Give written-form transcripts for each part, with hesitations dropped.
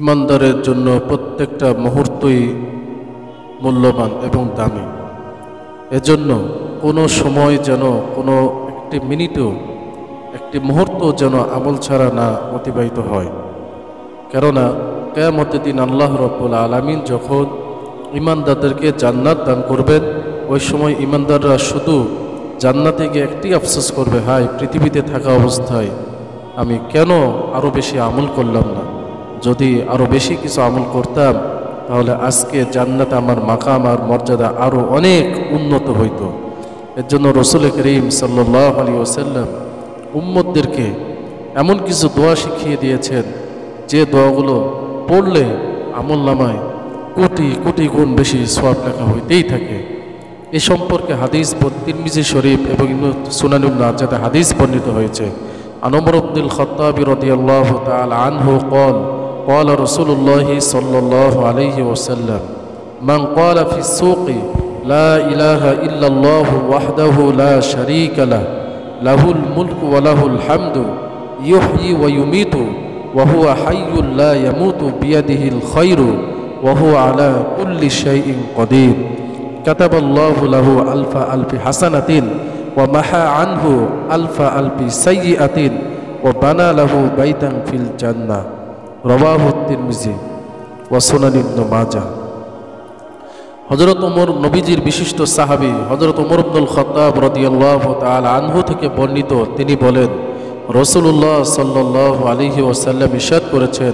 ইমানদারের জন্য প্রত্যেকটা মুহূর্তই মূল্যবান এবং দামি। এজন্য কোনো সময় যেন, কোনো একটি মিনিটও, একটি মুহূর্ত যেন আমল ছাড়া না অতিবাহিত হয়। কেননা কিয়ামতের দিন আল্লাহ রাব্বুল আলামিন যখন ইমানদারদেরকে জান্নাত দান করবেন, ওই সময় ইমানদাররা শুধু জান্নাতে গিয়ে একটি আফসোস করবে, হায় পৃথিবীতে থাকা অবস্থায় আমি কেন আরও বেশি আমল করলাম না। যদি আরও বেশি কিছু আমল করতাম তাহলে আজকে জান্নাতে আমার মাকাম আর মর্যাদা আরও অনেক উন্নত হইত। এর জন্য রাসূল করিম সাল্লাল্লাহু আলাইহি ওয়াসাল্লাম উম্মতদেরকে এমন কিছু দোয়া শিখিয়ে দিয়েছেন যে দোয়াগুলো পড়লে আমলনামায় কোটি কোটি গুণ বেশি সওয়াব লেখা হইতেই থাকে। এ সম্পর্কে হাদিস তিরমিজি শরীফ এবং সুনান ইবনে মাজাতে হাদিস বর্ণিত হয়েছে। আন ওমর ইবনুল খাত্তাব রাদিয়াল্লাহু তাআলা আনহু قال قال رسول الله صلى الله عليه وسلم من قال في السوق لا إله إلا الله وحده لا شريك له له الملك وله الحمد يحيي ويميت وهو حي لا يموت بيده الخير وهو على كل شيء قدير كتب الله له ألف ألف حسنة ومحى عنه ألف ألف سيئة وبنى له بيتا في الجنة রওয়াহু তিরমিজি ওয়া সুনান ইবনে মাজাহ। হযরত ওমর নবীজির বিশিষ্ট সাহাবী হযরত ওমর ইবনুল খাত্তাব রাদিয়াল্লাহু তাআলা আনহু থেকে বর্ণিত, তিনি বলেন রাসূলুল্লাহ সাল্লাল্লাহু আলাইহি ওয়াসাল্লাম ইরশাদ করেছেন,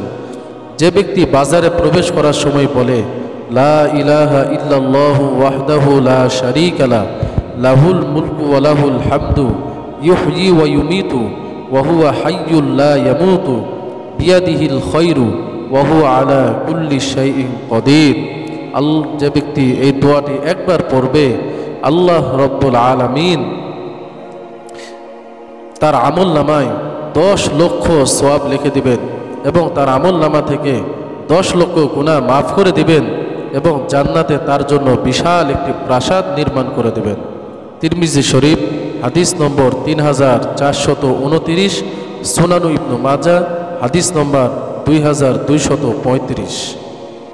যে ব্যক্তি বাজারে প্রবেশ করার সময় বলে লা ইলাহা ইল্লাল্লাহু ওয়াহদাহু লা শারীকা লা লাহুল মুলকু ওয়া লাহুল হামদু ইউহয়ি ওয়া ইউমীতু ওয়া হুয়া হাইয়্যুল লা ইয়ামুতু বিয়াদিহিল খায়রু ওয়া হুয়া আলা কুল্লি শাইইন কাদির। যে ব্যক্তি এই দোয়াটি একবার পড়বে, আল্লাহ রব্বুল আলামিন তার আমলনামায় 10 লক্ষ সওয়াব লিখে দিবেন এবং তার আমলনামা থেকে 10 লক্ষ গুনাহ মাফ করে দিবেন এবং জান্নাতে তার জন্য বিশাল একটি প্রাসাদ নির্মাণ করে দিবেন। তিরমিজি শরীফ হাদিস নম্বর 3429, সুনান ইবনে মাজাহ হাদিস নম্বর 2235।